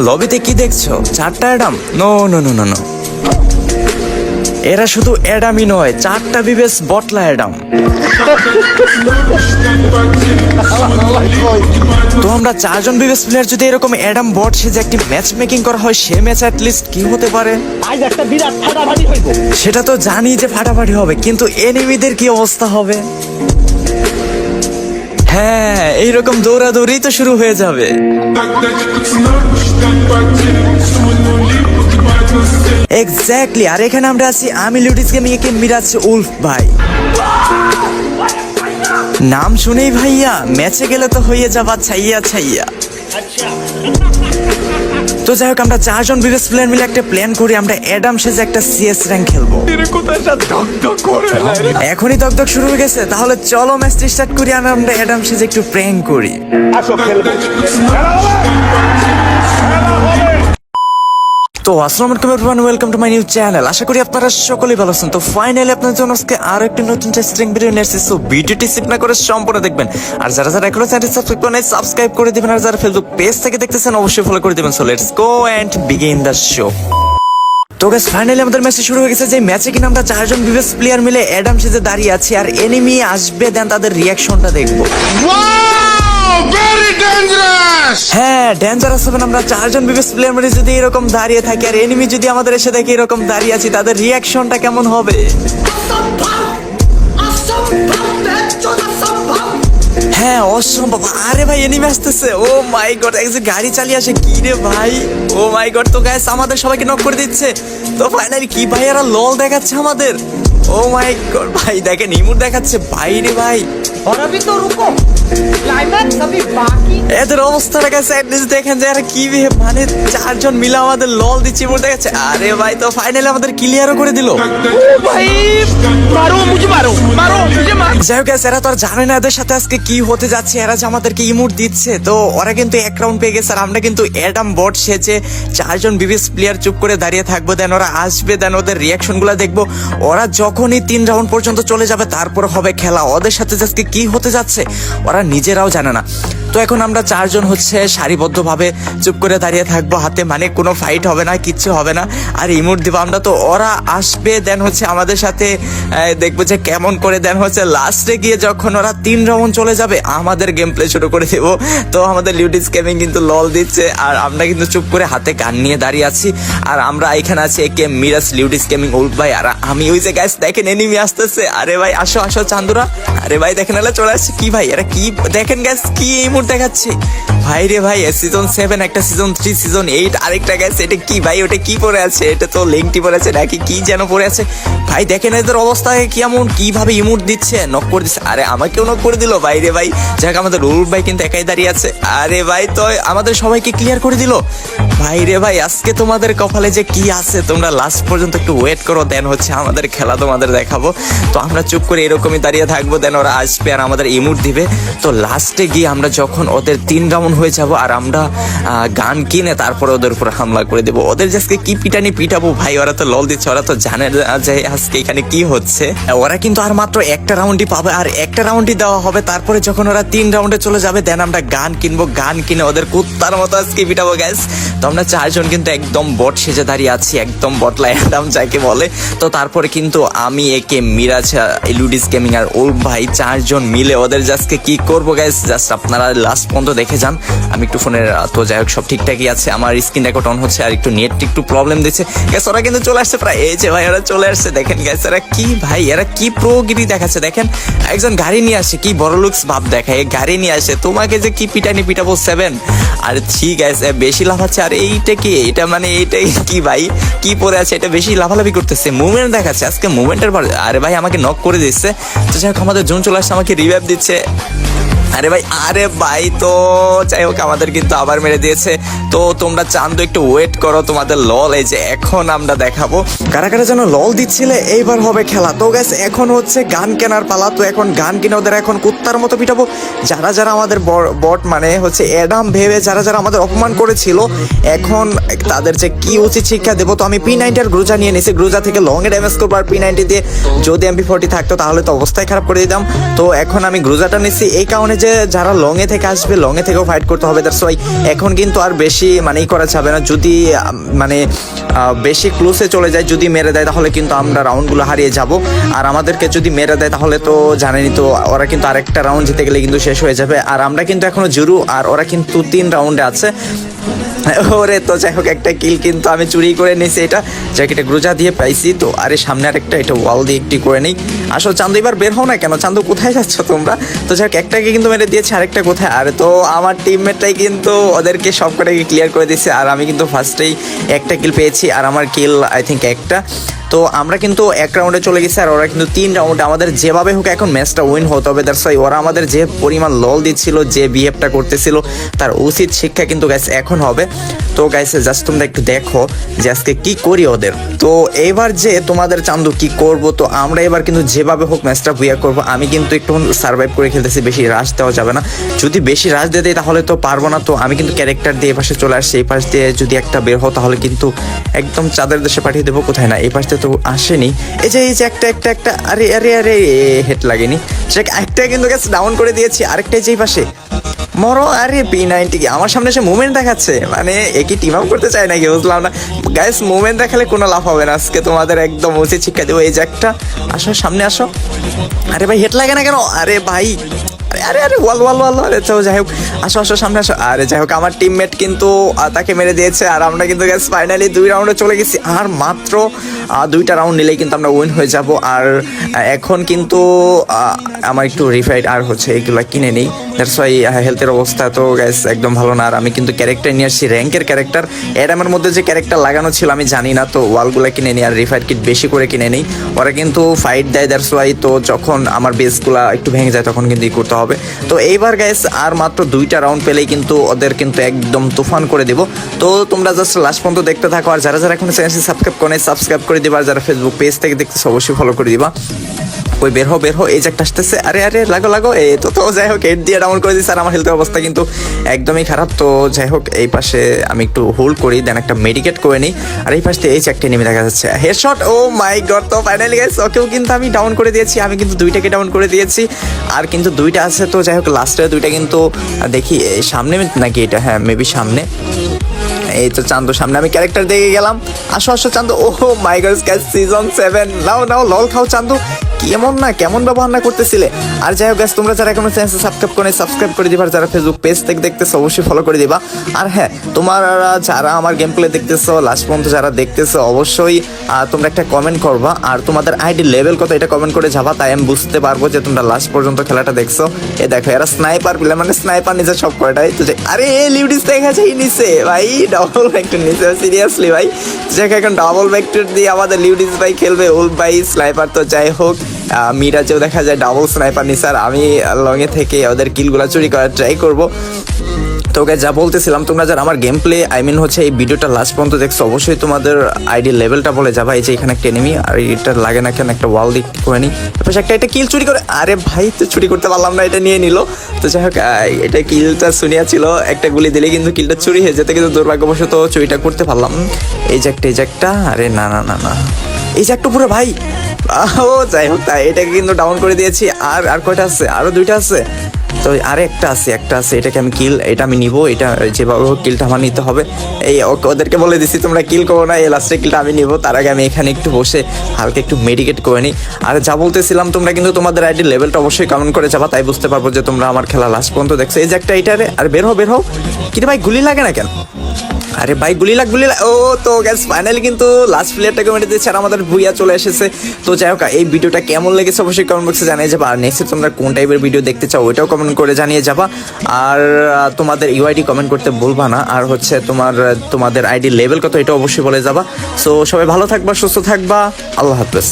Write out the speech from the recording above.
লবিতে কি দেখছো? 4টা Adam? No no no no no, এরা শুধু অ্যাডামই নয়, 4টা বিবেস বটলা অ্যাডাম। তো আমরা 4 জন বিবেস প্লেয়ার যদি এরকম অ্যাডাম বট সেজে একটি ম্যাচ মেকিং করা হয়, সে ম্যাচ অ্যাটলিস্ট কি হতে পারে? আজ একটা বিরাট ফাটাফাটি হইব। সেটা তো জানি যে ফাটাফাটি হবে, কিন্তু এনিমিদের কি অবস্থা হবে? হ্যাঁ, এইরকম দৌড়াদৌড়ি তো শুরু হয়ে যাবে। এক্স্যাক্টলি, আর এখানে আমরা আছি আমি লিউডিস গেমিং একে মিরাজ উলফ ভাই। নাম শুনেই ভাইয়া ম্যাচে গেলে তো হয়ে যাবা ছাইয়া ছাইয়া। তো যাই হোক, আমরা 4 জন বিবেস প্লেয়ার মিলে একটা প্ল্যান করি, আমরা অ্যাডাম সেজে একটা সিএস র্যাঙ্ক খেলবো। এখনই দগদগ শুরু হয়ে গেছে, তাহলে চলো ম্যাচটি স্টার্ট করি আর আমরা অ্যাডাম সেজে একটু প্র্যাঙ্ক করি। আসো খেলবো। তো আসসালামু আলাইকুম everyone, welcome to my new channel. আশা করি আপনারা সকলেই ভালো আছেন। তো ফাইনালি আপনাদের জন্য আজকে আরো একটি নতুন টেস্টিং ভিডিও নিয়ে এসেছি। সো ভিডিওটি স্কিপ না করে সম্পূর্ণ দেখবেন, আর যারা যারা এখনো চ্যানেলটি সাবস্ক্রাইব করেন সাবস্ক্রাইব করে দিবেন, আর যারা ফেসবুক পেজ থেকে দেখতেছেন অবশ্যই ফলো করে দিবেন। So let's go and begin the show. তো গাইস, ফাইনালি আমাদের ম্যাচটি শুরু হয়ে গেছে। যে ম্যাচে কিনা আমরা 4 জন বিবেস প্লেয়ার মিলে অ্যাডাম সেজে দাঁড়িয়ে আছি, আর এনিমি আসবে, দেন তাদের রিয়াকশনটা দেখবো। হ্যাঁ, ডেঞ্জারাস হবেন। আমরা 4 জন বিবেস প্লেয়ার মিলে যদি এরকম দাঁড়িয়ে থাকি, আর এনিমি যদি আমাদের এসে দেখে এরকম দাঁড়িয়ে আছি, তাদের রিয়াকশনটা কেমন হবে? হ্যাঁ, অসম্ভব। আরে ভাই, এনিমি আসতেছে। ও মাই গড, একজন গাড়ি চালিয়ে আসে। কি রে ভাই, ও মাই গড। তো গাইস, আমাদের সবাইকে নক করে দিচ্ছে। তো ফাইনালি কি ভাই, এরা লল দেখাচ্ছে আমাদের। ও মাই গড ভাই, দেখেন ইমোট দেখাচ্ছে। ভাই রে ভাই, और अभी तो रुको, क्लाइमैक्स अभी बाकी। এদের অবস্থাটা কাছে অ্যাটলিস্ট দেখেন যে এরা কি মানে 4 জন মিলে আমাদের লল দিচ্ছে, ইমোট দেখাচ্ছে। আরে ভাই, তো ফাইনালি আমাদের ক্লিয়ারও করে দিল। भाई मारो मुझे, मारो मारो मुझे, मारो। যাই হোক guys, এরা তো আর জানে না এদের সাথে আজকে কি হতে যাচ্ছে। এরা যে আমাদেরকে ইমোট দিচ্ছে, তো ওরা কিন্তু 1 রাউন্ড পেয়ে গেছে, আর আমরা কিন্তু অ্যাডাম বট সেজে 4 জন বিবিএস প্লেয়ার চুপ করে দাঁড়িয়ে থাকবো। দেন ওরা আসবে, দেন ওদের রিয়াকশন গুলা দেখবো। ওরা যখনই 3 রাউন্ড পর্যন্ত চলে যাবে, তারপর হবে খেলা। ওদের সাথে আজকে কি হতে যাচ্ছে ওরা নিজেরাও জানে না। তো এখন আমরা 4 জন হচ্ছে সারিবদ্ধভাবে চুপ করে দাঁড়িয়ে থাকবো, হাতে মানে কোনো ফাইট হবে না, কিচ্ছু হবে না, আর ইমোট দিব আমরা। তো ওরা আসবে, দেন হচ্ছে আমাদের সাথে দেখবো যে কেমন করে। দেন হচ্ছে লাস্টে গিয়ে যখন ওরা 3 রাউন্ড চলে যাবে, আমাদের গেম প্লে শুরু করে দেবো। তো আমাদের লিউডিস গেমিং কিন্তু লল দিচ্ছে, আর আমরা কিন্তু চুপ করে হাতে গান নিয়ে দাঁড়িয়ে আছি। আর আমরা এখানে আছি একে মিরাজ লিউডিস গেমিং উলফ ভাই, আর আমি ওই যে গাইস দেখেন এনিমি আসতেছে। আরে ভাই আসো আসো চান্দুরা। আরে ভাই দেখেন এলা চলে আসছে। কি ভাই এরা কি দেখেন গাইস, কি ইমোট দেখাচ্ছে ভাই রে ভাই। সিজন 7 একটা, সিজন 3, সিজন 8 আরেকটা। গাইস এটা কি ভাই, ওটা কি পরে আছে? এটা তো লেংটি পরে আছে নাকি কি যেন পরে আছে ভাই। দেখেন এদের অবস্থা কেমন, কিভাবে ইমোট দিচ্ছে, নক করে দিচ্ছে। আরে আমাকেও নক করে দিল ভাই রে ভাই। যাক, আমাদের উলফ ভাই কিন্তু একাই দাঁড়িয়ে আছে। আরে ভাই, তো আমাদের সবাইকে ক্লিয়ার করে দিল ভাই রে ভাই। আজকে তোমাদের কপালে যে কি আছে, তোমরা লাস্ট পর্যন্ত একটু ওয়েট করো, দেন হচ্ছে আমাদের খেলা তোমাদের দেখাবো। তো আমরা চুপ করে এরকমই দাঁড়িয়ে থাকবো, দেন ওরা আসবে আর আমাদের ইমোট দিবে। তো লাস্টে গিয়ে আমরা যখন ওদের 3 রাউন্ড হয়ে যাব, আর আমরা গান কিনে তারপরে ওদের উপর হামলা করে দেবো। ওদের আজকে কি পিটানি পিটাবো ভাই। ওরা তো লল দিচ্ছে, ওরা তো জানে যে আজকে এখানে কি হচ্ছে। ওরা কিন্তু আর মাত্র একটা রাউন্ডই পাবে, আর একটা রাউন্ডই দেওয়া হবে। তারপরে যখন ওরা 3 রাউন্ডে চলে যাবে, দেন আমরা গান কিনবো, গান কিনে ওদের কুত্তার মতো আজকে পিটাবো গাইস। তো আমরা 4 জন কিন্তু একদম বট সেজে দাঁড়িয়ে আছি, একদম বটলা অ্যাডাম যাকে বলে। তো তারপরে কিন্তু আমি একে মিরাজ লিউডিস গেমিং আর উলফ ভাই 4 জন মিলে ওদের আজকে কি করবো গাইস, জাস্ট আপনারা লাস্ট পর্যন্ত দেখে যান। আমি একটু ফোনের, তো যাই হোক সব ঠিকঠাকই আছে। আমার স্ক্রিন রেকর্ড অন হচ্ছে, আর একটু নেট একটু প্রবলেম দিচ্ছে গ্যাস। ওরা কিন্তু চলে আসছে প্রায়, এই যে ভাই ওরা চলে আসছে। দেখেন গ্যাস এরা কি ভাই, এরা কি প্রোগিরি দেখাচ্ছে। দেখেন একজন গাড়ি নিয়ে আসে, কি বড় লুকস ভাব দেখায়, গাড়ি নিয়ে আসে। তোমাকে যে কি পিটানি পিটাবো 7 আর 3 গ্যাস বেশি লাফাচ্ছে। আর এইটা কি, এটা মানে এইটাই কি ভাই, কি পরে আছে, এটা বেশি লাফালাফি করতেছে, মুভমেন্ট দেখাচ্ছে আজকে, মুভমেন্টের পর। আরে ভাই আমাকে নক করে দিচ্ছে। তো যাই হোক আমাদের জোন চলে আসছে, আমাকে রিভাইভ দিচ্ছে। আরে ভাই তো যাই হোক আমাদের কিন্তু আবার মেরে দিয়েছে। তো তোমরা চান তো একটু ওয়েট করো, তোমাদের লল এই যে এখন আমরা দেখাবো। কারা কারা যেন লল দিচ্ছিলে, এইবার হবে খেলা। তো গাইস এখন হচ্ছে গান কেনার পালা। তো এখন গান কিনে ওদের এখন কুত্তার মতো পিটাবো। যারা যারা আমাদের বট মানে হচ্ছে অ্যাডাম ভেবে যারা যারা আমাদের অপমান করেছিল, এখন তাদের যে কি উচিত শিক্ষা দেবো। তো আমি P90 আর গ্রুজা নিয়ে নিয়েছি। গ্রুজা থেকে লং এ ড্যামেজ করবো, আর P90 দিয়ে যদি MP40 থাকতো তাহলে তো অবস্থায় খারাপ করে দিতাম। তো এখন আমি গ্রুজাটা নিচ্ছি এই কারণে যে যারা লং এ থেকে আসবে লং এ থেকেও ফাইট করতে হবে। দ্যাটস ওয়াই এখন কিন্তু আর বেশি মানেই করা যাবে না। যদি মানে বেশি ক্লোজে চলে যায়, যদি মেরে দেয় তাহলে কিন্তু আমরা রাউন্ডগুলো হারিয়ে যাব। আর আমাদেরকে যদি মেরে দেয় তাহলে তো জানেনই তো, ওরা কিন্তু আরেকটা রাউন্ড জিতে গেলে কিন্তু শেষ হয়ে যাবে। আর আমরা কিন্তু এখনো জিরো, আর ওরা কিন্তু 3 রাউন্ডে আছে। ওরে তো যাই হোক, একটা কিল কিন্তু আমি চুরি করে নিয়েছি, এটা জ্যাকেটে গ্রুজা দিয়ে পাইছি। তো আরে সামনে আরেকটা, এটা ওয়াল দিয়ে একটি করে নেই। আসো চান্দু, এবার বের হও না কেন? চান্দু কোথায় যাচ্ছ তোমরা? তো যাই হোক, একটাকে কিন্তু মেরে দিয়েছে, আরেকটা কোথায়? আরে তো আমার টিমমেটটাই কিন্তু ওদেরকে সব কটাকে ক্লিয়ার করে দিয়েছে, আর আমি কিন্তু ফার্স্টেই একটা কিল পেয়েছি, আর আমার কিল আই থিঙ্ক একটা। তো আমরা কিন্তু 1 রাউন্ডে চলে গেছি, আর ওরা কিন্তু 3 রাউন্ডে। আমাদের যেভাবে হোক এখন ম্যাচটা উইন হতে হবে। দ্যাটস ওয়াই ওরা আমাদের যে পরিমাণ লল দিচ্ছিল, যে বিহেভটা করতেছিল, তার উচিত শিক্ষা কিন্তু গাইস এখন হবে। তো গাইস জাস্ট তোমরা একটু দেখো যে আজকে কি করি ওদের। তো এবার যে তোমাদের চান্দু কি করব, তো আমরা এবার কিন্তু যেভাবে হোক ম্যাচটা বুয়া করব। আমি কিন্তু একটু সার্ভাইভ করে খেলতেছি, বেশি রাশ দেওয়া যাবে না। যদি বেশি রাশ দিয়ে দিই তাহলে তো পারবো না। তো আমি কিন্তু ক্যারেক্টার দিয়ে এই পাশে চলে আসছি, এই পাশ দিয়ে যদি একটা বের হও তাহলে কিন্তু একদম চাঁদের দেশে পাঠিয়ে দেবো। কোথায় না, এই পাশে তো আসেনি। এই যে একটা আরে আরে আরে হেড লাগেনি, একটা কিন্তু গ্যাস ডাউন করে দিয়েছি। আরেকটা যেই পাশে মরো, আরে P90 কি আমার সামনে এসে মুভমেন্ট দেখাচ্ছে, মানে একই টিম আপ করতে চায় নাকি বুঝলাম না গাইস। মুভমেন্ট দেখালে কোনো লাভ হবে না, আজকে তোমাদের একদম উচিত শিক্ষা দেবো। এই যে একটা, আসো সামনে আসো। আরে ভাই হেড লাগে না কেন? আরে ভাই, আরে আরে ওয়াল ওয়াল ওয়াল। আরে তো যাই হোক, আসো সামনে আসো। আরে যাই হোক, আমার টিমমেট কিন্তু তাকে মেরে দিয়েছে, আর আমরা কিন্তু গ্যাস ফাইনালি 2 রাউন্ডে চলে গেছি। আর মাত্র 2টা রাউন্ড নিলেই কিন্তু আমরা উইন হয়ে যাব। আর এখন কিন্তু আমার একটু রিফাইড আর হচ্ছে এগুলো কিনে নিই। দ্যাটস ওয়াই হেলথের অবস্থা তো গ্যাস একদম ভালো না। আর আমি কিন্তু ক্যারেক্টার নিয়ে আসছি, র্যাঙ্কের ক্যারেক্টার। অ্যাডামের মধ্যে যে ক্যারেক্টার লাগানো ছিল আমি জানি না, তো ওয়ালগুলো কিনে নিই আর রিফাইড কিট বেশি করে কিনে নিই। ওরা কিন্তু ফাইট দেয়, দ্যাটস ওয়াই। তো যখন আমার বেসগুলো একটু ভেঙে যায় তখন কিন্তু করতে হবে। তো এইবার গাইস আর মাত্র 2টা রাউন্ড পেলেই কিন্তু ওদের কিন্তু একদম তুফান করে দেবো। তো তোমরা জাস্ট লাস্ট পর্যন্ত দেখতে থাকো। আর যারা যারা এখন চ্যানেলটি সাবস্ক্রাইব করে দিবা, আর যারা ফেসবুক পেজ থেকে দেখতেছো অবশ্যই ফলো করে দিবা। ওই বের হো, এই যে একটা আসতেছে। আরে আরে লাগো এই তো যাই হোক, হেড দিয়ে ডাউন করে দিচ্ছে। আর আমার হেলথের অবস্থা কিন্তু একদমই খারাপ। তো যাই হোক, এই পাশে আমি একটু হোল্ড করি, দেন একটা মেডিকেট করে নিই। আর এই পাশে এই যে একটা এনিমি দেখা যাচ্ছে, হেডশট। ও মাই গড, তো ফাইনালি গাইস ওকেও কিন্তু আমি ডাউন করে দিয়েছি। আমি কিন্তু 2টাকে ডাউন করে দিয়েছি, আর কিন্তু 2টা আছে। তো যাই হোক, লাস্টের 2টা কিন্তু দেখি সামনে নাকি এটা, হ্যাঁ মেবি সামনে। এই তো চান্দু সামনে, আমি ক্যারেক্টার দেখে গেলাম। আসো চান্দু। ও মাই গড গাইস, সিজন 7 নাও লল খাও চান্দু। কেমন ব্যবহার না করতেছিলে। আর যাই হোক গাইস, তোমরা যারা এখনো চ্যানেল সাবস্ক্রাইব করে দিবা, যারা ফেসবুক পেজ থেকে দেখতেছো অবশ্যই ফলো করে দিবা। আর হ্যাঁ, তোমরা যারা আমার গেম প্লে দেখতেছো লাস্ট পর্যন্ত যারা দেখতেছো অবশ্যই তোমরা একটা কমেন্ট করবা, আর তোমাদের আইডি লেভেল কত এটা কমেন্ট করে যাবা, তাই আমি বুঝতে পারবো যে তোমরা লাস্ট পর্যন্ত খেলাটা দেখছো। এ দেখো, এরা স্নাইপার প্লেয়ার, মানে স্নাইপার নিচে সব কয়টাই তো। আরে লিউডিস দেখা যায় নিচে ভাই, ডাবল ভেক্টর নিচে, সিরিয়াসলি ভাই। যাকে এখন ডাবল ভেক্টর দিয়ে আমাদের লিউডিস ভাই খেলবে, ওল ভাই স্নাইপার। তো যাই হোক, মিরাজেও দেখা যায় ডাবল স্নাইপার নিছে, আর আমি লংয়ে থেকে ওদের কিলগুলো চুরি করার ট্রাই করবো। তো গাইস যা বলতেছিলাম, তোমরা যারা আমার গেম প্লে হচ্ছে এই ভিডিওটা লাস্ট পর্যন্ত দেখছো অবশ্যই তোমাদের আইডি লেভেলটা বলে যাবা। এই যে এখানে একটা এনিমি, আর এটা লাগে না কেন, একটা ওয়াল দিক করে নিই। তারপর একটা কিল চুরি করে, আরে ভাই তো চুরি করতে পারলাম না, এটা নিয়ে নিল। তো যাই হোক, এটা কিলটা শুনিয়া ছিল, একটা গুলি দিলে কিন্তু কিলটা চুরি হয়ে যেত, কিন্তু দুর্ভাগ্যবশত চুরিটা করতে পারলাম। এই যে একটা, আরে না, এই যে একটা পুরো ভাই। ও যাই হোক, তাই এটাকে কিন্তু ডাউন করে দিয়েছি। আর কয়টা আছে? আরো 2টা আছে। তো আরে একটা আছে, এটাকে আমি এটা আমি নিবো। এটা যেভাবে হোক কিলটা আমার নিতে হবে। এই ওদেরকে বলে দিছি তোমরা কিল করো না, এই লাস্টের কিলটা আমি নিবো। তার আগে আমি এখানে একটু বসে হালকা একটু মেডিকেট করে নিই। আর যা বলতেছিলাম, তোমরা কিন্তু তোমাদের আইডি লেভেলটা অবশ্যই কমেন্ট করে যাবা, তাই বুঝতে পারবো যে তোমরা আমার খেলা লাস্ট পর্যন্ত দেখছো। এই যে একটা এইটারে, আর বের হও। কিন্তু ভাই গুলি লাগে না কেন? আরে ভাই গুলি লাগ। ও তো গ্যাস ফাইনালি কিন্তু লাস্ট প্লেয়ারটাকে মেরে দিয়েছে, আর আমাদের ভুইয়া চলে এসেছে। তো যাই হোক, এই ভিডিওটা কেমন লেগেছে অবশ্যই কমেন্ট বক্সে জানিয়ে যাবা। আর নেক্সট তোমরা কোন টাইপের ভিডিও দেখতে চাও ওইটাও কমেন্ট করে জানিয়ে যাবা। আর তোমাদের ইউআইডি কমেন্ট করতে ভুলবা না। আর হচ্ছে তোমাদের আইডি লেভেল কত এটা অবশ্যই বলে যাবা। সো সবাই ভালো থাকবা, সুস্থ থাকবা, আল্লাহ হাফেজ।